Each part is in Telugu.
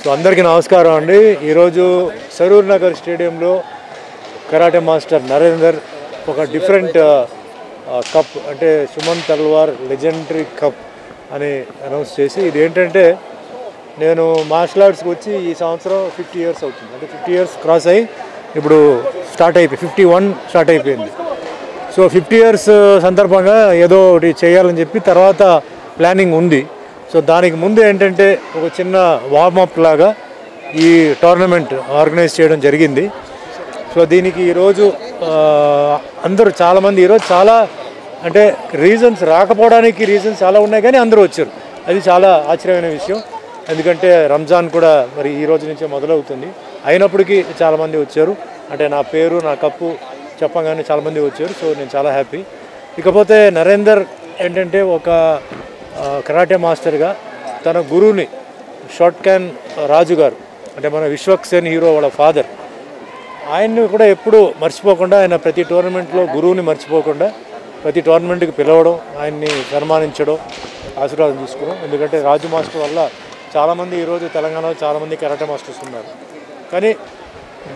సో అందరికీ నమస్కారం అండి. ఈరోజు సరూర్ నగర్ స్టేడియంలో కరాటే మాస్టర్ నరేందర్ ఒక డిఫరెంట్ కప్ అంటే సుమన్ తల్వార్ లెజెండరీ కప్ అని అనౌన్స్ చేసి, ఇది ఏంటంటే నేను మార్షల్ ఆర్ట్స్కి వచ్చి ఈ సంవత్సరం 50 years అవుతుంది. అంటే 50 years క్రాస్ అయ్యి ఇప్పుడు స్టార్ట్ అయిపోయి 51 స్టార్ట్ అయిపోయింది. సో 50 years సందర్భంగా ఏదో ఒకటి చేయాలని చెప్పి తర్వాత ప్లానింగ్ ఉంది. సో దానికి ముందు ఏంటంటే ఒక చిన్న వార్మప్ లాగా ఈ టోర్నమెంట్ ఆర్గనైజ్ చేయడం జరిగింది. సో దీనికి ఈరోజు అందరూ చాలామంది ఈరోజు చాలా అంటే రీజన్స్ రాకపోవడానికి రీజన్స్ చాలా ఉన్నాయి, కానీ అందరూ వచ్చారు. అది చాలా ఆశ్చర్యమైన విషయం. ఎందుకంటే రంజాన్ కూడా మరి ఈ రోజు నుంచే మొదలవుతుంది. అయినప్పటికీ చాలామంది వచ్చారు. అంటే నా పేరు నా కప్పు చెప్పగానే చాలామంది వచ్చారు. సో నేను చాలా హ్యాపీ. ఇకపోతే నరేందర్ ఏంటంటే ఒక కరాటే మాస్టర్గా తన గురువుని షార్ట్ క్యాన్ రాజు గారు, అంటే మన విశ్వక్సేన్ హీరో వాళ్ళ ఫాదర్, ఆయన్ని కూడా ఎప్పుడూ మర్చిపోకుండా, ఆయన ప్రతి టోర్నమెంట్లో గురువుని మర్చిపోకుండా ప్రతి టోర్నమెంట్కి పిలవడం, ఆయన్ని సన్మానించడం, ఆశీర్వాదం తీసుకోవడం. ఎందుకంటే రాజు మాస్టర్ వల్ల చాలామంది ఈరోజు తెలంగాణలో చాలామంది కరాటే మాస్టర్స్ ఉన్నారు, కానీ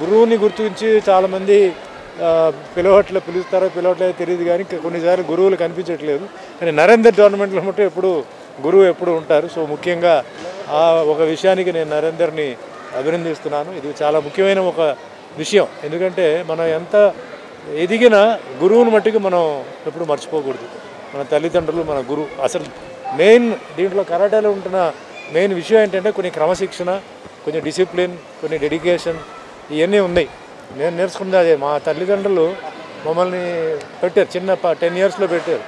గురువుని గుర్తించి చాలామంది పిలుస్తారో పిలవట్లేదో తెలియదు, కానీ కొన్నిసార్లు గురువులు కనిపించట్లేదు. కానీ నరేందర్ టోర్నమెంట్లో మటు ఎప్పుడు గురువు ఎప్పుడు ఉంటారు. సో ముఖ్యంగా ఆ ఒక విషయానికి నేను నరేందర్ని అభినందిస్తున్నాను. ఇది చాలా ముఖ్యమైన ఒక విషయం. ఎందుకంటే మనం ఎంత ఎదిగినా గురువుని మట్టుకు మనం ఎప్పుడు మర్చిపోకూడదు. మన తల్లిదండ్రులు మన గురువు అసలు మెయిన్. దీంట్లో కరాటేలో ఉంటున్న మెయిన్ విషయం ఏంటంటే కొన్ని క్రమశిక్షణ, కొంచెం డిసిప్లిన్, కొన్ని డెడికేషన్, ఇవన్నీ ఉన్నాయి. నేను నేర్చుకున్నది అదే. మా తల్లిదండ్రులు మమ్మల్ని పెట్టారు, చిన్న 10 yearsలో పెట్టారు.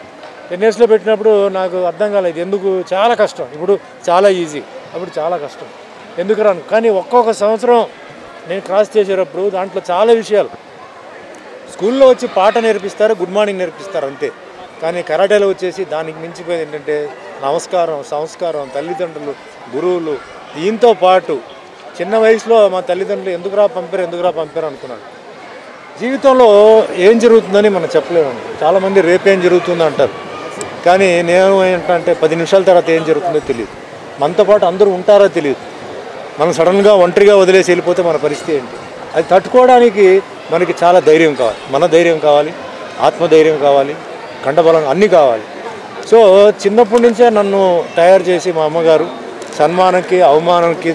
10 yearsలో పెట్టినప్పుడు నాకు అర్థం కాలేదు ఎందుకు. చాలా కష్టం. ఇప్పుడు చాలా ఈజీ, అప్పుడు చాలా కష్టం ఎందుకు రాను. కానీ ఒక్కొక్క సంవత్సరం నేను క్రాస్ చేసేటప్పుడు దాంట్లో చాలా విషయాలు స్కూల్లో వచ్చి పాట నేర్పిస్తారు, గుడ్ మార్నింగ్ నేర్పిస్తారు అంతే. కానీ కరాటేలో వచ్చేసి దానికి మించిపోయేది ఏంటంటే నమస్కారం, సంస్కారం, తల్లిదండ్రులు, గురువులు. దీంతో పాటు చిన్న వయసులో మా తల్లిదండ్రులు ఎందుకురా పంపారు అనుకున్నాను. జీవితంలో ఏం జరుగుతుందని మనం చెప్పలేమండి. చాలామంది రేపేం జరుగుతుందో అంటారు, కానీ నేను ఏంటంటే 10 నిమిషాల తర్వాత ఏం జరుగుతుందో తెలియదు. మనతో పాటు అందరూ ఉంటారో తెలియదు. మనం సడన్గా ఒంటరిగా వదిలేసి వెళ్ళిపోతే మన పరిస్థితి ఏంటి? అది తట్టుకోవడానికి మనకి చాలా ధైర్యం కావాలి. మన ధైర్యం కావాలి, ఆత్మధైర్యం కావాలి, కండబలం అన్నీ కావాలి. సో చిన్నప్పటి నుంచే నన్ను తయారు చేసి మా అమ్మగారు సన్మానంకి, అవమానంకి,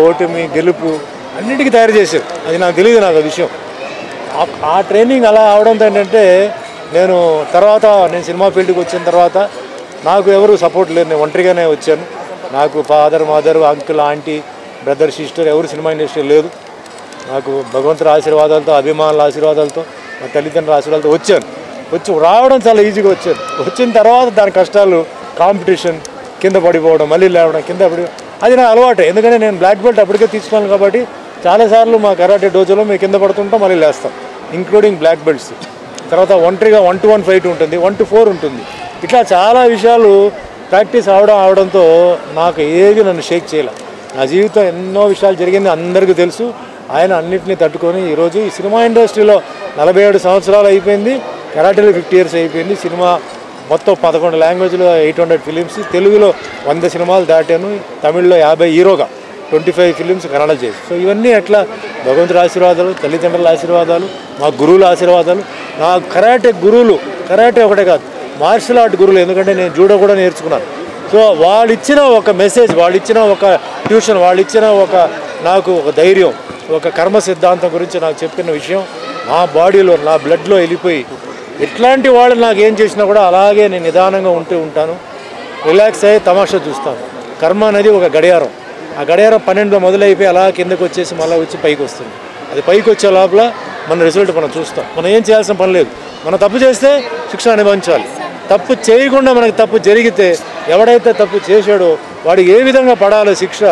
ఓటమి, గెలుపు అన్నిటికీ తయారు చేశారు. అది నాకు తెలియదు, నాకు ఆ విషయం. ఆ ట్రైనింగ్ అలా అవడంతో ఏంటంటే నేను సినిమా ఫీల్డ్కి వచ్చిన తర్వాత నాకు ఎవరు సపోర్ట్ లేరు. నేను ఒంటరిగానే వచ్చాను. నాకు father, mother, uncle, aunty, brother, sister ఎవరు సినిమా ఇండస్ట్రీ లేదు. నాకు భగవంతుడి ఆశీర్వాదాలతో, అభిమానుల ఆశీర్వాదాలతో, మా తల్లిదండ్రుల ఆశీర్వాదాలతో వచ్చి రావడం చాలా ఈజీగా వచ్చాను. వచ్చిన తర్వాత దాని కష్టాలు, కాంపిటీషన్, కింద పడిపోవడం, మళ్ళీ లేవడం, కింద పడి, అది నా అలవాటు. ఎందుకంటే నేను బ్లాక్ బెల్ట్ అప్పటికే తీసుకున్నాను కాబట్టి చాలాసార్లు మా కరాటే డోజోలో మేము కింద పడుతుంటాం, మళ్ళీ లేస్తాం, ఇంక్లూడింగ్ బ్లాక్ బెల్ట్స్. తర్వాత ఒంటరిగా 1-to-1 ఫైట్ ఉంటుంది, 1-to-4 ఉంటుంది. ఇట్లా చాలా విషయాలు ప్రాక్టీస్ అవడంతో నాకు ఏది నన్ను షేక్ చేయలే. నా జీవితం ఎన్నో విషయాలు జరిగింది, అందరికీ తెలుసు. ఆయన అన్నింటినీ తట్టుకొని ఈరోజు ఈ సినిమా ఇండస్ట్రీలో 47 సంవత్సరాలు అయిపోయింది, కరాటేలో 50 years అయిపోయింది. సినిమా మొత్తం 11 లాంగ్వేజ్లో 800 ఫిలిమ్స్, తెలుగులో 100 సినిమాలు దాటాను, తమిళ్లో 50 హీరోగా 25 ఫిలిమ్స్ కన్నడ చేసి. సో ఇవన్నీ ఎట్లా భగవంతుడి ఆశీర్వాదాలు, తల్లిదండ్రుల ఆశీర్వాదాలు, మా గురువుల ఆశీర్వాదాలు. నా కరాటే గురువులు, కరాటే ఒకటే కాదు మార్షల్ ఆర్ట్ గురువులు, ఎందుకంటే నేను జూడో కూడా నేర్చుకున్నాను. సో వాళ్ళు ఇచ్చిన ఒక మెసేజ్, వాళ్ళు ఇచ్చిన ఒక ట్యూషన్, వాళ్ళు ఇచ్చిన నాకు ఒక ధైర్యం, ఒక కర్మ సిద్ధాంతం గురించి నాకు చెప్పిన విషయం నా బాడీలో, నా బ్లడ్లో వెళ్ళిపోయి ఎట్లాంటి వాళ్ళు నాకు ఏం చేసినా కూడా అలాగే నేను నిదానంగా ఉంటాను, రిలాక్స్ అయ్యి తమాషా చూస్తాను. కర్మ అనేది ఒక గడియారం. ఆ గడియారం 12 మొదలైపోయి అలా కిందకు వచ్చేసి మళ్ళీ వచ్చి పైకి వస్తుంది. అది పైకి వచ్చే లోపల మన రిజల్ట్ మనం చూస్తాం. మనం ఏం చేయాల్సిన పని లేదు. మనం తప్పు చేస్తే శిక్ష అనుభవించాలి. తప్పు చేయకుండా మనకు తప్పు జరిగితే ఎవడైతే తప్పు చేశాడో వాడికి ఏ విధంగా పడాలో శిక్ష,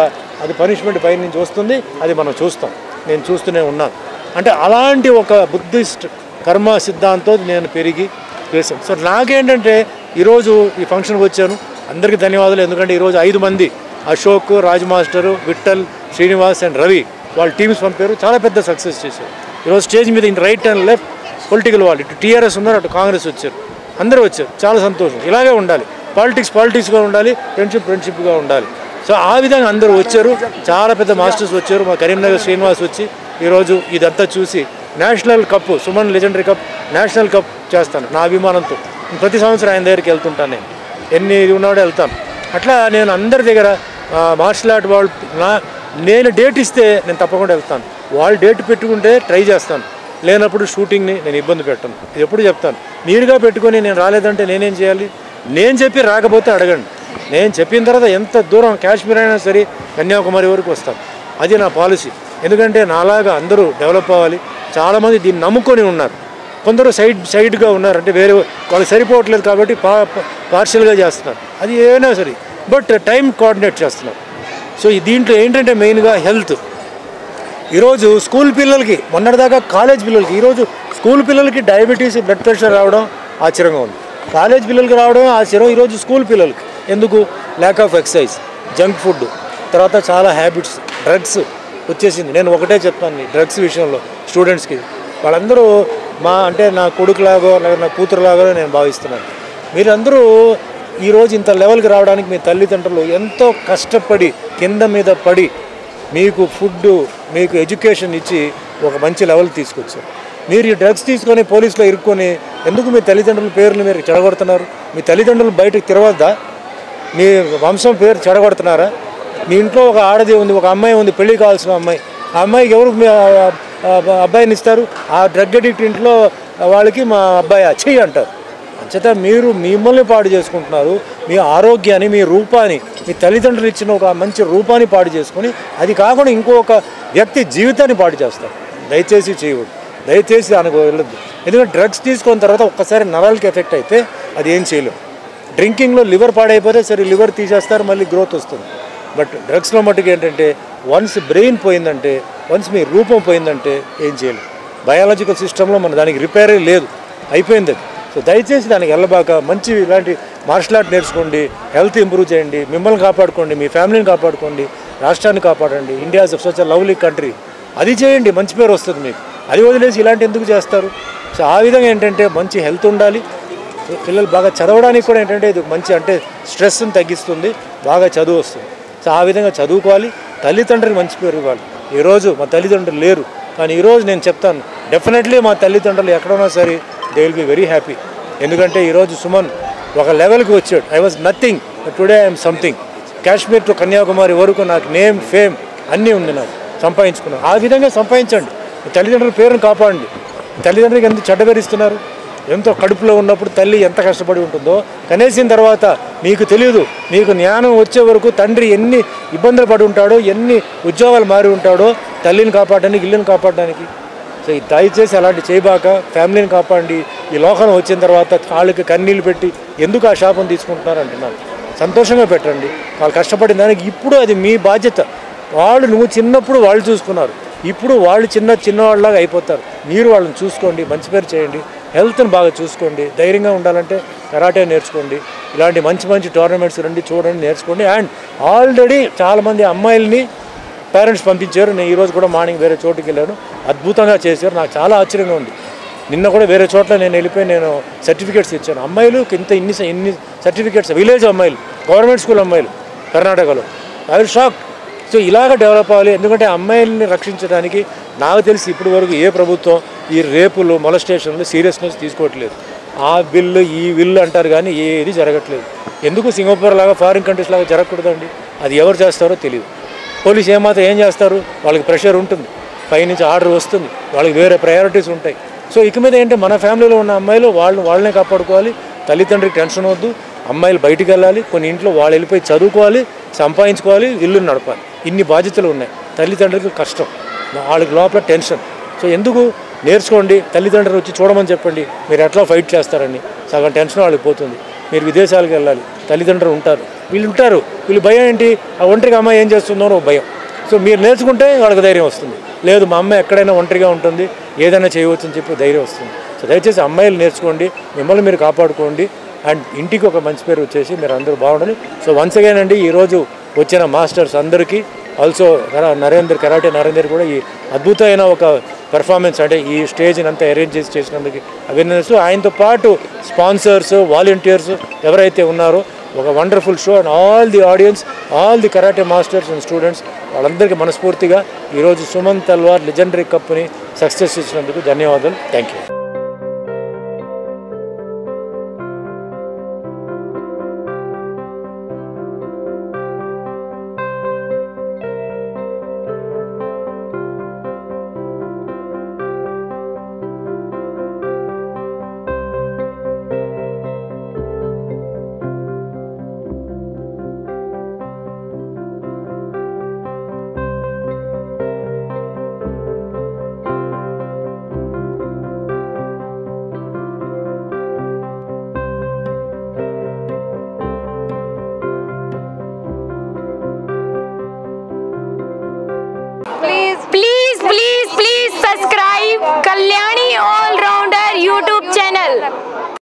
అది పనిష్మెంట్ పై నుంచి వస్తుంది. అది మనం చూస్తాం. నేను చూస్తూనే ఉన్నాను. అంటే అలాంటి ఒక బుద్ధిస్ట్ కర్మ సిద్ధాంతం నేను పెరిగి చేశాను. సో నాకేంటంటే ఈరోజు ఈ ఫంక్షన్కి వచ్చాను. అందరికీ ధన్యవాదాలు. ఎందుకంటే ఈరోజు 5 మంది, అశోక్, రాజ్ మాస్టరు, విఠల్, శ్రీనివాస్ అండ్ రవి, వాళ్ళ టీమ్స్ పంపారు. చాలా పెద్ద సక్సెస్ చేశారు. ఈరోజు స్టేజ్ మీద in right and left political వాళ్ళు, ఇటు టీఆర్ఎస్ ఉన్నారు, అటు కాంగ్రెస్ వచ్చారు, అందరూ వచ్చారు. చాలా సంతోషం. ఇలాగే ఉండాలి. పాలిటిక్స్గా ఉండాలి, ఫ్రెండ్షిప్గా ఉండాలి. సో ఆ విధంగా అందరూ వచ్చారు, చాలా పెద్ద మాస్టర్స్ వచ్చారు. మా కరీంనగర్ శ్రీనివాస్ వచ్చి ఈరోజు ఇదంతా చూసి national cup, Suman legendary cup, national cup చేస్తాను నా అభిమానంతో. ప్రతి సంవత్సరం ఆయన దగ్గరికి వెళ్తుంటాను, నేను ఎన్ని ఉన్నాడో వెళ్తాను. అట్లా నేను అందరి దగ్గర మార్షల్ ఆర్ట్ వాళ్ళు నేను డేట్ ఇస్తే నేను తప్పకుండా వెళ్తాను. వాళ్ళు డేట్ పెట్టుకుంటే ట్రై చేస్తాను, లేనప్పుడు షూటింగ్ని నేను ఇబ్బంది పెట్టను. ఇది ఎప్పుడు చెప్తాను, మీరుగా పెట్టుకొని నేను రాలేదంటే నేనేం చేయాలి? నేను చెప్పి రాకపోతే అడగండి, నేను చెప్పిన తర్వాత ఎంత దూరం కాశ్మీర్ అయినా సరే కన్యాకుమారి వరకు వస్తాను. అది నా పాలసీ. ఎందుకంటే నాలాగా అందరూ డెవలప్ అవ్వాలి. చాలామంది దీన్ని నమ్ముకొని ఉన్నారు, కొందరు సైడ్గా ఉన్నారు, అంటే వేరే వాళ్ళకి సరిపోవట్లేదు కాబట్టి పార్షియల్గా చేస్తున్నారు. అది ఏమైనా సరే బట్ టైం కోఆర్డినేట్ చేస్తున్నారు. సో దీంట్లో ఏంటంటే మెయిన్గా హెల్త్. ఈరోజు స్కూల్ పిల్లలకి, మొన్నటిదాకా కాలేజ్ పిల్లలకి, ఈరోజు స్కూల్ పిల్లలకి డయాబెటీస్, బ్లడ్ ప్రెషర్ రావడం ఆశ్చర్యంగా ఉంది. కాలేజ్ పిల్లలకి రావడం ఆశ్చర్యం. ఈరోజు స్కూల్ పిల్లలకి ఎందుకు? Lack of exercise, junk food, తర్వాత చాలా హ్యాబిట్స్, డ్రగ్స్ వచ్చేసింది. నేను ఒకటే చెప్తాను, డ్రగ్స్ విషయంలో స్టూడెంట్స్కి వాళ్ళందరూ అంటే నా కొడుకులాగో లేదా నా కూతురులాగో నేను భావిస్తున్నాను. మీరందరూ ఈరోజు ఇంత లెవెల్కి రావడానికి మీ తల్లిదండ్రులు ఎంతో కష్టపడి కింద మీద పడి మీకు ఫుడ్, మీకు ఎడ్యుకేషన్ ఇచ్చి ఒక మంచి లెవెల్ తీసుకొచ్చారు. మీరు ఈ డ్రగ్స్ తీసుకొని పోలీసులో ఇరుక్కొని ఎందుకు మీ తల్లిదండ్రుల పేర్లు మీరు చెడగొడుతున్నారు? మీ తల్లిదండ్రులు బయటకు తిరగద్దా? మీ వంశం పేరు చెడగొడుతున్నారా? మీ ఇంట్లో ఒక ఆడది ఉంది, ఒక అమ్మాయి ఉంది, పెళ్లి కావాల్సిన అమ్మాయి. ఆ అమ్మాయికి ఎవరు అబ్బాయిని ఇస్తారు? ఆ డ్రగ్ అడిక్ట్ ఇంట్లో వాళ్ళకి మా అబ్బాయి చెయ్యి అంటారు. అంచేత మీరు మిమ్మల్ని పాడు చేసుకుంటున్నారు. మీ ఆరోగ్యాన్ని, మీ రూపాన్ని, మీ తల్లిదండ్రులు ఇచ్చిన ఒక మంచి రూపాన్ని పాడు చేసుకొని అది కాకుండా ఇంకొక వ్యక్తి జీవితాన్ని పాడు చేస్తారు. దయచేసి చేయకూడదు, దయచేసి దానికి వెళ్ళొద్దు. ఎందుకంటే డ్రగ్స్ తీసుకున్న తర్వాత ఒక్కసారి నరాలకి ఎఫెక్ట్ అయితే అది ఏం చేయలేము. డ్రింకింగ్లో లివర్ పాడైపోతే సరే లివర్ తీసేస్తారు, మళ్ళీ గ్రోత్ వస్తుంది. బట్ డ్రగ్స్లో మట్టుకు ఏంటంటే వన్స్ బ్రెయిన్ పోయిందంటే, వన్స్ మీ రూపం పోయిందంటే ఏం చేయలేము. బయాలజికల్ సిస్టంలో మన దానికి రిపేరే లేదు, అయిపోయింది అది. సో దయచేసి దానికి వెళ్ళబాక మంచి ఇలాంటి మార్షల్ ఆర్ట్ నేర్చుకోండి, హెల్త్ ఇంప్రూవ్ చేయండి, మిమ్మల్ని కాపాడుకోండి, మీ ఫ్యామిలీని కాపాడుకోండి, రాష్ట్రాన్ని కాపాడండి. India is such a lovely country. అది చేయండి, మంచి పేరు వస్తుంది మీకు. అది వదిలేసి ఇలాంటి ఎందుకు చేస్తారు? సో ఆ విధంగా ఏంటంటే మంచి హెల్త్ ఉండాలి. పిల్లలు బాగా చదవడానికి కూడా ఏంటంటే ఇది మంచి, అంటే స్ట్రెస్ని తగ్గిస్తుంది, బాగా చదువు వస్తుంది. సో ఆ విధంగా చదువుకోవాలి, తల్లిదండ్రులు మంచి పేరు ఇవ్వాలి. ఈరోజు మా తల్లిదండ్రులు లేరు, కానీ ఈరోజు నేను చెప్తాను, డెఫినెట్లీ మా తల్లిదండ్రులు ఎక్కడున్నా సరే they will be very happy. ఎందుకంటే ఈరోజు సుమన్ ఒక లెవెల్కి వచ్చాడు. I was nothing, today I'm something. Kashmir to Kanyakumari వరకు నాకు నేమ్, ఫేమ్ అన్నీ ఉంది, నాకు సంపాదించుకున్నాను. ఆ విధంగా సంపాదించండి, తల్లిదండ్రుల పేరును కాపాడండి. తల్లిదండ్రులకి ఎంత చెడ్డబెరిస్తున్నారు? ఎంతో కడుపులో ఉన్నప్పుడు తల్లి ఎంత కష్టపడి ఉంటుందో కనేసిన తర్వాత మీకు తెలియదు. మీకు జ్ఞానం వచ్చే వరకు తండ్రి ఎన్ని ఇబ్బందులు పడి ఉంటాడో, ఎన్ని ఉద్యోగాలు మారి ఉంటాడో తల్లిని కాపాడడానికి, ఇల్లుని కాపాడడానికి. సో దయచేసి అలాంటి చేయబాక, ఫ్యామిలీని కాపాడండి. ఈ లోకం వచ్చిన తర్వాత వాళ్ళకి కన్నీళ్ళు పెట్టి ఎందుకు ఆ శాపం తీసుకుంటున్నారు అంటున్నారు. సంతోషంగా పెట్టండి, వాళ్ళు కష్టపడిన దానికి. ఇప్పుడు అది మీ బాధ్యత. వాళ్ళు, నువ్వు చిన్నప్పుడు వాళ్ళు చూసుకున్నారు, ఇప్పుడు వాళ్ళు చిన్నవాళ్ళలాగా అయిపోతారు. మీరు వాళ్ళని చూసుకోండి, మంచి పేరు చేయండి, హెల్త్ని బాగా చూసుకోండి. ధైర్యంగా ఉండాలంటే కరాటే నేర్చుకోండి, ఇలాంటి మంచి మంచి టోర్నమెంట్స్ రండి, చూడండి, నేర్చుకోండి. అండ్ ఆల్రెడీ చాలామంది అమ్మాయిల్ని పేరెంట్స్ పంపించారు. నేను ఈరోజు కూడా మార్నింగ్ వేరే చోటుకి వెళ్ళాను, అద్భుతంగా చేశారు. నాకు చాలా ఆశ్చర్యంగా ఉంది. నిన్న కూడా వేరే చోట్ల నేను వెళ్ళిపోయి నేను సర్టిఫికేట్స్ ఇచ్చాను. అమ్మాయిలు ఇన్ని సర్టిఫికేట్స్, విలేజ్ అమ్మాయిలు, గవర్నమెంట్ స్కూల్ అమ్మాయిలు కర్ణాటకలో. I will shock. సో ఇలాగ డెవలప్ అవ్వాలి. ఎందుకంటే అమ్మాయిల్ని రక్షించడానికి నాకు తెలిసి ఇప్పటి వరకు ఏ ప్రభుత్వం ఈ రేపులు, మొలస్టేషన్లు సీరియస్నెస్ తీసుకోవట్లేదు. ఆ బిల్లు, ఈ బిల్లు అంటారు కానీ ఏది జరగట్లేదు. ఎందుకు సింగపూర్ లాగా, ఫారిన్ కంట్రీస్ లాగా జరగకూడదండి? అది ఎవరు చేస్తారో తెలియదు. పోలీసు ఏమాత్రం ఏం చేస్తారు? వాళ్ళకి ప్రెషర్ ఉంటుంది, పైనుంచి ఆర్డర్ వస్తుంది, వాళ్ళకి వేరే ప్రయారిటీస్ ఉంటాయి. సో ఇక మీద ఏంటంటే మన ఫ్యామిలీలో ఉన్న అమ్మాయిలు వాళ్ళనే కాపాడుకోవాలి. తల్లిదండ్రికి టెన్షన్ వద్దు. అమ్మాయిలు బయటికి వెళ్ళాలి, కొన్ని ఇంట్లో వాళ్ళు వెళ్ళిపోయి చదువుకోవాలి, సంపాదించుకోవాలి, ఇల్లుని నడపాలి. ఇన్ని బాధ్యతలు ఉన్నాయి. తల్లిదండ్రులకు కష్టం, వాళ్ళకి లోపల టెన్షన్. సో ఎందుకు? నేర్చుకోండి, తల్లిదండ్రులు వచ్చి చూడమని చెప్పండి. మీరు ఎట్లా ఫైట్ చేస్తారని సగం టెన్షన్ వాళ్ళకి పోతుంది. మీరు విదేశాలకు వెళ్ళాలి, తల్లిదండ్రులు ఉంటారు, వీళ్ళు భయం ఏంటి? ఆ ఒంటరిగా అమ్మాయి ఏం చేస్తుందో ఒక భయం. సో మీరు నేర్చుకుంటే వాళ్ళకి ధైర్యం వస్తుంది. లేదు, మా అమ్మాయి ఎక్కడైనా ఒంటరిగా ఉంటుంది, ఏదైనా చేయవచ్చు అని చెప్పి ధైర్యం వస్తుంది. సో దయచేసి అమ్మాయిలు నేర్చుకోండి, మిమ్మల్ని మీరు కాపాడుకోండి. అండ్ ఇంటికి ఒక మంచి పేరు వచ్చేసి మీరు అందరూ బాగుండాలి. సో వన్స్ అగైన్ అండి, ఈరోజు వచ్చిన మాస్టర్స్ అందరికీ, ఆల్సో కరాటే నరేందర్ కూడా ఈ అద్భుతమైన ఒక పెర్ఫార్మెన్స్, అంటే ఈ స్టేజ్ని అంతా అరేంజ్ చేసినందుకు అవేర్నెస్. ఆయనతో పాటు స్పాన్సర్స్, వాలంటీర్స్ ఎవరైతే ఉన్నారో ఒక wonderful show and all the audience, all the karate masters and students వాళ్ళందరికీ మనస్ఫూర్తిగా ఈరోజు సుమన్ తల్వార్ లెజెండరీ కప్ని సక్సెస్ ఇచ్చినందుకు ధన్యవాదాలు. Thank you. Please subscribe Kalyani All Rounder YouTube channel.